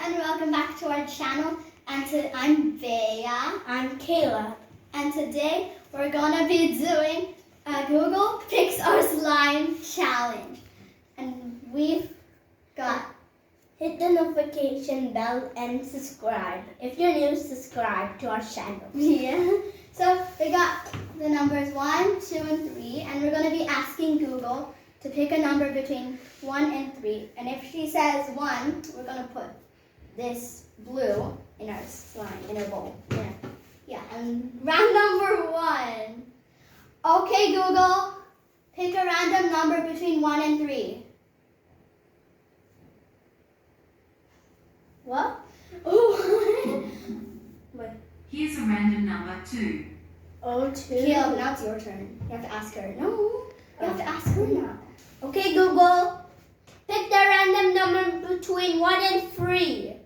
and welcome back to our channel. I'm Bea. I'm Kayla. And today we're gonna be doing a Google Picks Our Slime challenge. And we've got Hit the notification bell and subscribe. If you're new, subscribe to our channel. So we got the numbers 1, 2, and 3, and we're gonna be asking Google to pick a number between 1 and 3. And if she says 1, we're gonna put this blue in our slime, in our bowl. Yeah, and round number 1. Okay, Google, pick a random number between 1 and 3. What? Oh, wait. Here's a random number 2. Oh, 2. Caleb, now it's your turn. You have to ask her. No, you have to ask her now. Okay, Google, pick the random number between 1 and 3.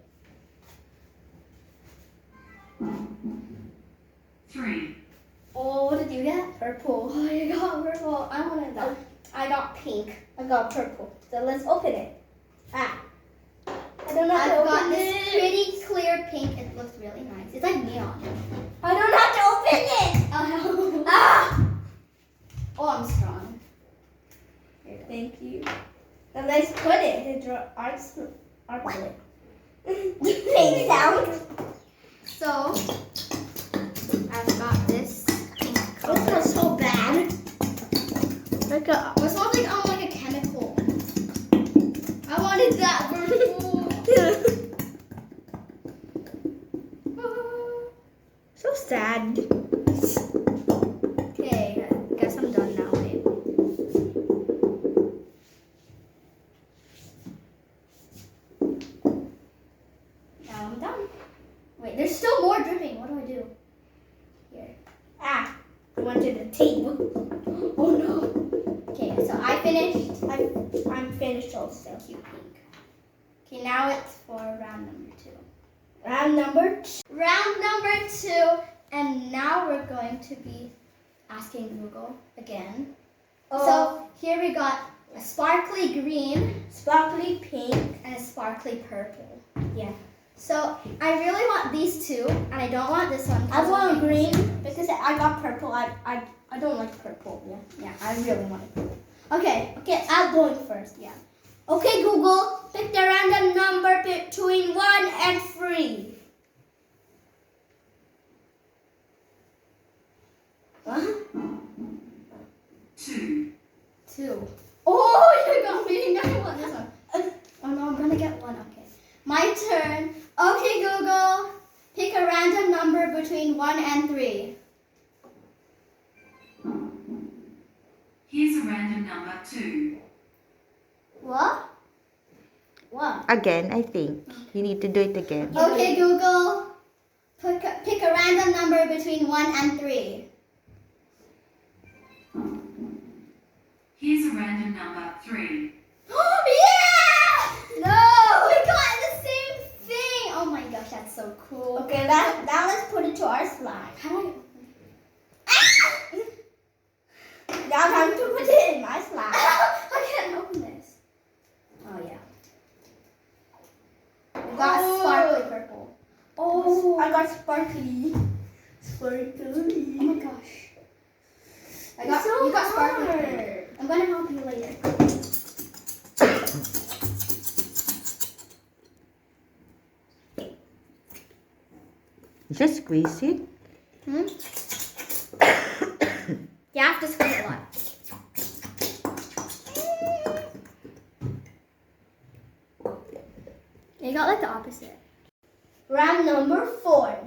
3. Oh, what did you get? Purple. Oh, you got purple. I wanted that. I got pink. I got purple. So let's open it. I don't know how to I've got open this it. pretty clear pink. It looks really nice. It's like neon. I don't know how to open it. Oh, Ah! oh, I'm strong. Here you go. Thank you. Now let's put it. The art play. Pink sound. So, I've got this pink This color. smells so bad. Like a It smells like a chemical. I wanted that purple. so sad. Okay, I guess I'm done now, babe. Now I'm done. Wait, there's still more dripping. What do I do? Here. I went to the table. Oh no. Okay, so I finished. I'm finished also. Cute pink. Okay, now it's for round number 2. Round number 2. Round number 2, and now we're going to be asking Google again. So here we got a sparkly green Sparkly pink. and a sparkly purple. Yeah. So I really want these two, and I don't want this one. I want green because I got purple. I don't like purple. Yeah, I really want it. Okay, I'll go in first. Yeah. Okay, Google, pick the random number between 1 and 3. What? 2. 2. Oh, you got me. Now I want this one. Oh no, I'm gonna get one. Okay. My turn. Okay, Google. Pick a random number between 1 and 3. Here's a random number 2. What? What? Again, I think. You need to do it again. Okay, Google. Pick a random number between 1 and 3. Here's a random number 3. Oh, yeah! No! We got the same thing! Oh my gosh, that's so cool. Okay, now let's put it to our slime. How do Now time to put it in my slime. I can't open this. Oh, yeah. We got Oh. sparkly purple. Oh, I got sparkly. Oh Sparkly. my gosh. It's so You got sparkly hard. purple. I'm gonna help you later. Just squeeze it. Hmm? You have to squeeze a lot. You got like the opposite. Round number 4.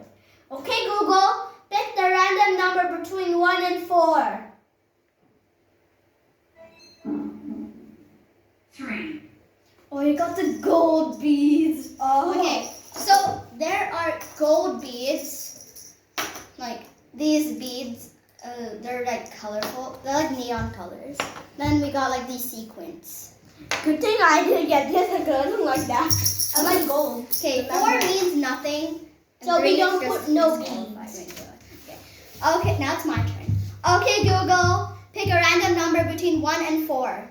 Okay, Google, pick the random number between 1 and 4. 3. Oh, you got the gold beads. Oh. Okay, so there are gold beads, like these beads. They're like colorful. They're like neon colors. Then we got like these sequins. Good thing I didn't get this because I don't like that. I like gold. Okay, 4 means nothing. and So we 3 is don't just put no disqualified. beads. Okay, now it's my turn. Okay, Google, pick a random number between 1 and 4.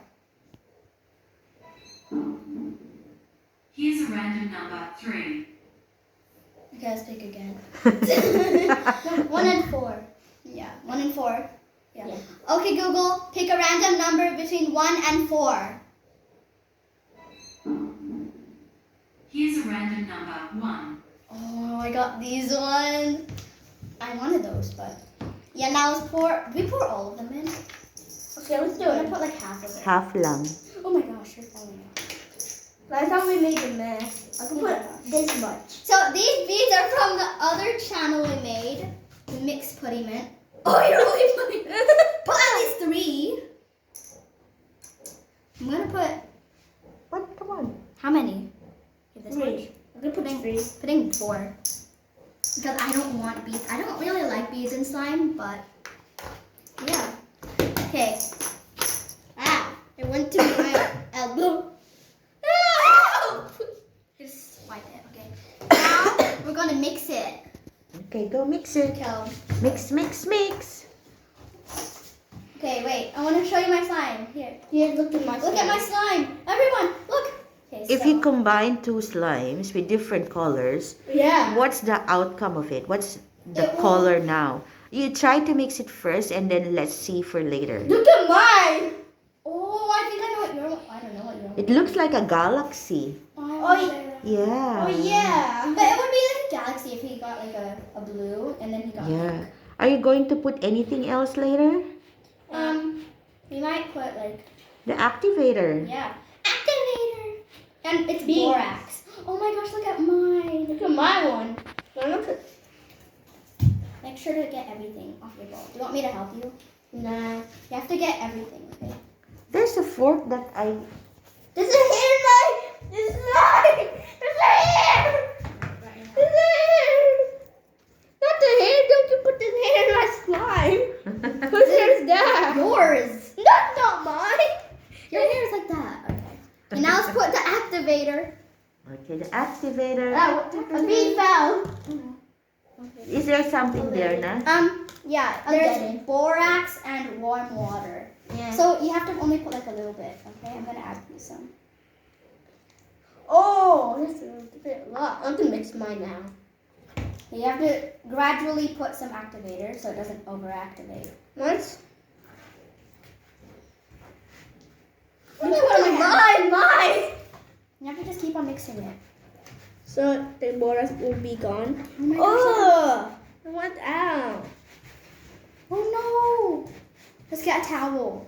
Here's a random number 3. Okay, let's pick again. 1 and 4. Yeah, 1 and 4. Yeah. Yeah. Okay, Google, pick a random number between 1 and 4. Here's a random number 1. Oh, I got these ones. I wanted those, but yeah. Now let's pour. Do we pour all of them in? Okay, let's do I'm gonna it. put like half of it. Half lang. Oh my gosh, you're falling off. Last time we made a mess. I can put this much. So these beads are from the other channel we made, the mixed putty mint. Oh, you're only putting. Put at least 3. I'm gonna put. What? Come on. How many? Okay, this 3. much. I'm gonna put 3. Putting 4. Because I don't want beads. I don't really like beads in slime, but yeah. Okay. Ah, it went to my elbow. Help! Just swipe it. Okay. Now we're gonna mix it. Okay, go mix it. Okay. Mix, mix, mix. Okay, wait. I want to show you my slime. Here. Here, look at my Look at my slime. Everyone, look. Okay, If so- you combine 2 slimes with different colors, Yeah. what's the outcome of it? What's the It will- color now? You try to mix it first and then let's see for later. Look at mine. Oh, I think I know what you're. I don't know what you're. It looks like a galaxy. Oh, Yeah. Oh yeah. But it would be like a galaxy if he got like a blue and then he got. Yeah. Are you going to put anything else later? We might put like The activator. yeah, activator, and it's Beans. borax. Oh my gosh, look at mine. Look at my one. Look at. Make sure to get everything off your bowl. Do you want me to help you? Nah. You have to get everything. Okay. There's a fork that I... There's a hair in my. There's mine. There's a hair. There's a hair. Not the hair. Don't you put the hair in my slime? Whose hair is that? Yours. That's not mine. Your hair is like that. Okay. And now let's put the activator. Okay, the activator. A bead fell. Is there something there, na? Yeah. I'm There's getting. borax and warm water. Yeah. So you have to only put like a little bit. Okay. I'm gonna add you some. Oh, that's a lot. I'm gonna mix mine now. You have to gradually put some activator so it doesn't overactivate. Once. What do you put on my hand? Mine. You have to just keep on mixing it. So the borax will be gone. Oh my gosh. Oh, I want out. Oh no. Let's get a towel.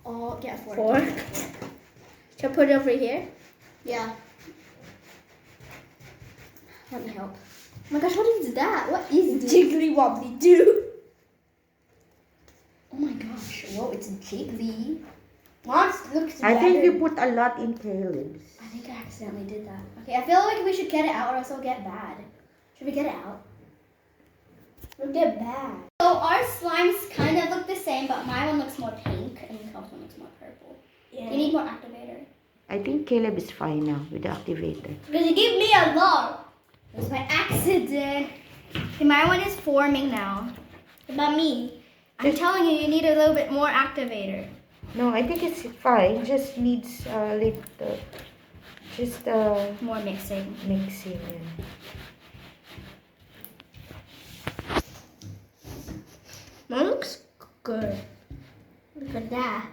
Oh, get a fork. Fork. Should I put it over here? Yeah. Let me help. Oh my gosh, what is that? What is this? Jiggly wobbly do. Oh my gosh. Whoa, it's jiggly. Mom, looks I think you better. put a lot in Caleb's. I think I accidentally did that. Okay, I feel like we should get it out or else it'll get bad. Should we get it out? It'll get bad. So our slimes kind of look the same, but my one looks more pink and Caleb's one looks more purple. Yeah. You need more activator. I think Caleb is fine now with the activator. Because you give me a lot. It was by accident. Okay, my one is forming now. What about me? I'm telling you, you need a little bit more activator. No, I think it's fine. Just needs just More mixing. mixing. Yeah. Mine looks good. Look at that.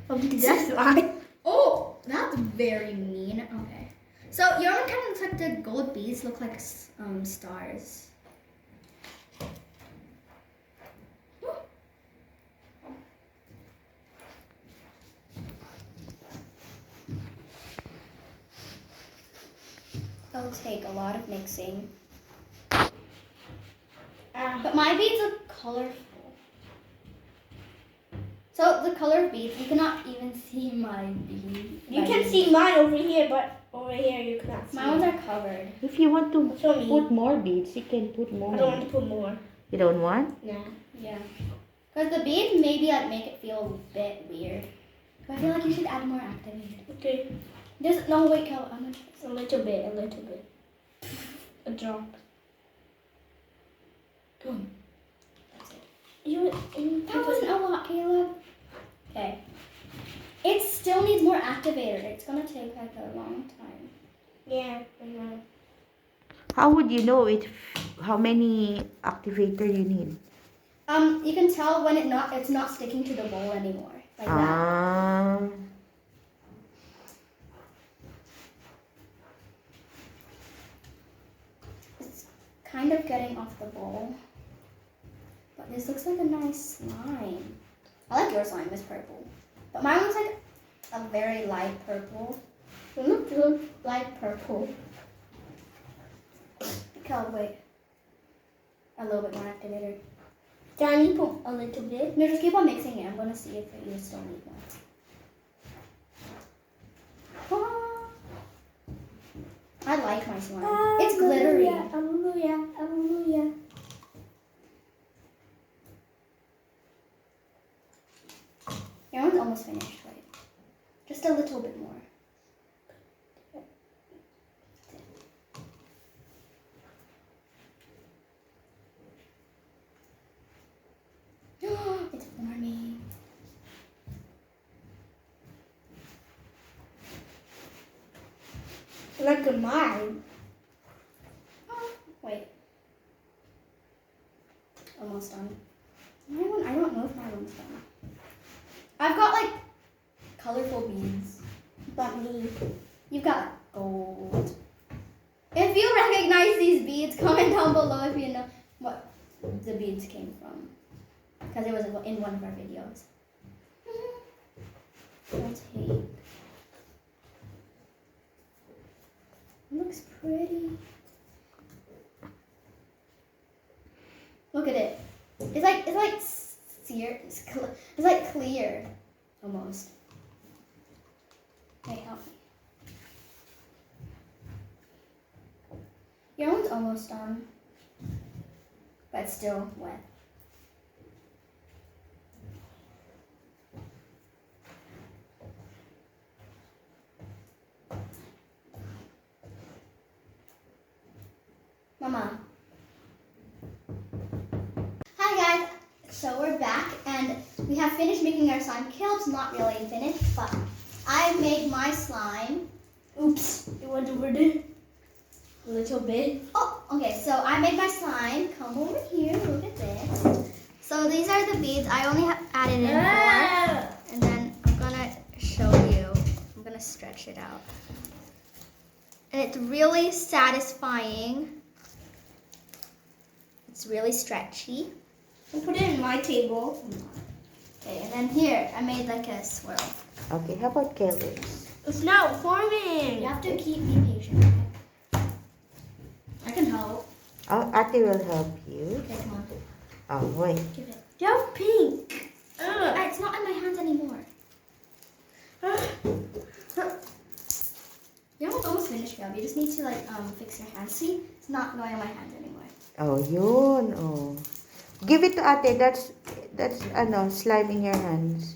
Oh, look at that slime. Oh, that's very mean. Okay. So your one kind of looks like the gold beads look like stars. It'll take a lot of mixing. But my beads look colorful. So the color of beads, you cannot even see my beads. You can see mine over here, but over here you cannot see. My ones are covered. If you want to Show me. put more beads, you can put more. I don't want to put more. You don't want? Nah. Yeah. Because the beads maybe like make it feel a bit weird. But I feel like you should add more activator. Okay. Just no wait, Kel, I'm gonna A little bit, a little bit. A drop. boom. You That wasn't a lot, Caleb. Okay. It still needs more activator. It's gonna take like a long time. Yeah, I know. How would you know how many activator you need? You can tell when it's not sticking to the bowl anymore. Like that. Ah. It's kind of getting off the bowl. But this looks like a nice slime. I like your slime, it's purple. But mine looks like a very light purple. It looks light purple. Can't wait. A little bit more activator. Can you put a little bit? No, just keep on mixing it. I'm gonna see if you still need more. Ah. I like my slime. It's glittery. Hallelujah, hallelujah. Your one's almost finished, right? Just a little bit more. It's forming. Like a mine. Oh, wait. Almost done. My one, I don't know if my one's done. I've got like colorful beads. But me. You've got gold. If you recognize these beads, comment down below if you know what the beads came from. Because it was in one of our videos. I'll take. It looks pretty. Look at it. It's like sear. It's like clear, almost. Wait, help me. Your one's almost done, but it's still wet. Mama. Hi guys. So we're back and we have finished making our slime. Caleb's not really finished, but I made my slime. Oops, it went over there. A little bit. Oh, okay, so I made my slime. Come over here, look at this. So these are the beads. I only have added in 4. And then I'm gonna show you. I'm gonna stretch it out. And it's really satisfying. It's really stretchy. I'll put it in my table. Okay, and then here, I made like a swirl. Okay, how about Caleb's? It's not You forming. have to be patient. Okay? I can help. Oh, Ate will help you. Okay, come on. Oh, wait. Give it. You're pink. Ugh. It's not in my hands anymore. Your one's almost finished, Gab. You just need to like fix your hands. See, it's not going on my hands anymore. Oh, yun. Oh. Give it to Ate. That's slime in your hands.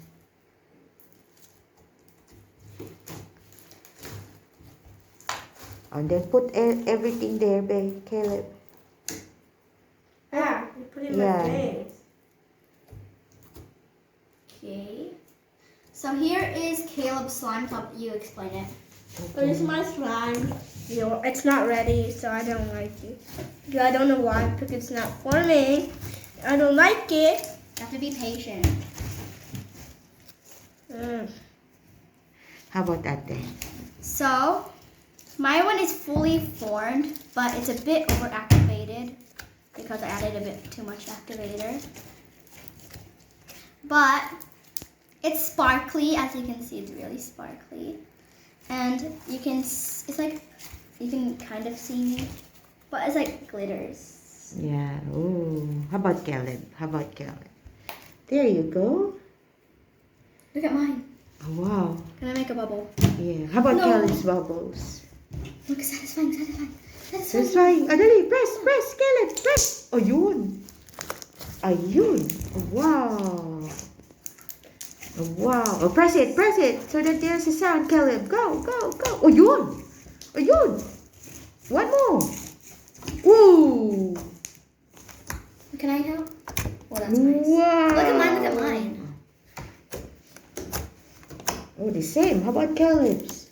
And then put everything there, babe. Caleb. Ah, you put it in Yeah. my face. Okay. So here is Caleb's slime top. You explain it. But it's my slime. You know, it's not ready, so I don't like it. I don't know why, because it's not forming. I don't like it. You have to be patient. How about Ate? So, my one is fully formed, but it's a bit overactivated because I added a bit too much activator. But it's sparkly, as you can see, it's really sparkly. And you can, it's like, you can kind of see me, but it's like glitters. Yeah. Oh. How about Caleb? How about Caleb? There you go. Look at mine. Oh, wow. Can I make a bubble? Yeah. How about No. Caleb's bubbles? Look, satisfying, satisfying. That's right. Adali, press, Caleb, press. Oh, yun. Ayun. Oh, wow. Oh, wow. Oh, press it, so that there's a sound, Caleb. Go. Oh, yun. Oh, yun. One more. Woo. Can I help? Oh, that's nice. Wow. Look at mine, look at mine. Oh, the same. How about Caleb's?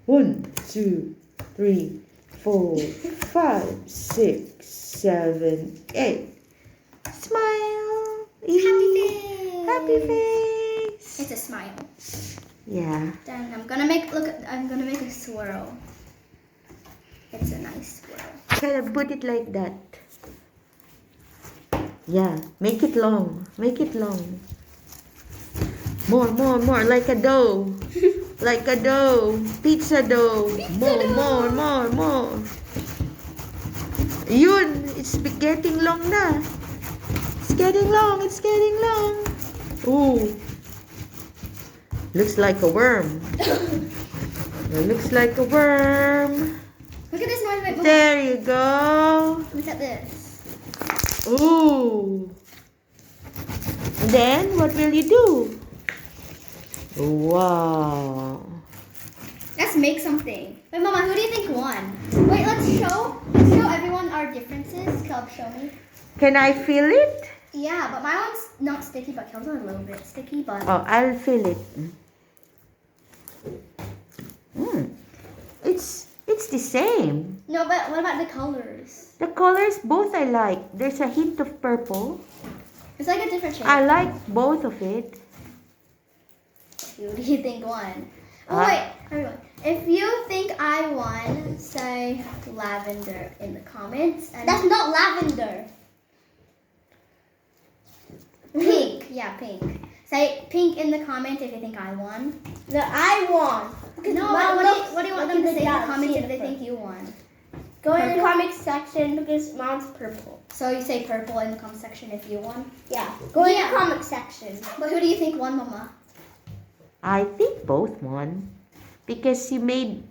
1, 2, 3, 4, 5, 6, 7, 8. Smile. Happy face. Happy face. It's a smile. Yeah. Then I'm gonna make a swirl. It's a nice swirl. Caleb, put it like that. Yeah. Make it long. Make it long. More. Like a dough. Like a dough. Pizza dough. More. Yun. It's getting long na. It's getting long. Ooh. Looks like a worm. It looks like a worm. Look at this one. Wait, There you go. look at this. Ooh. Then what will you do? Wow. Let's make something. Wait, Mama, who do you think won? Wait, let's show everyone our differences. Caleb, show me. Can I feel it? Yeah, but my one's not sticky, but Caleb's a little bit sticky, but Oh, I'll feel it. It's the same. no, but what about the colors? The colors both I like. There's a hint of purple. It's like a different shade. I like both of it. Who do you think won? Oh Uh, wait, everyone. If you think I won, say lavender in the comments. And That's not lavender. pink. Yeah, pink. Say pink in the comment if you think I won. No, I won. No, Mine what do you want them to say in the comments if they think you won? Go in the Purple? comic section because mine's purple. So you say purple in the comment section if you won. Yeah. Go in Yeah. the comic section. But who do you think won, Mama? I think both won. Because you made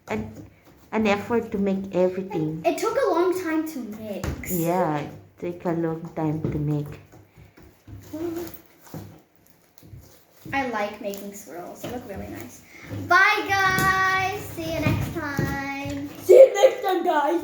an effort to make everything. It took a long time to mix. Yeah, it take a long time to make. I like making swirls. They look really nice. Bye, guys. See you next time. See you next time, guys.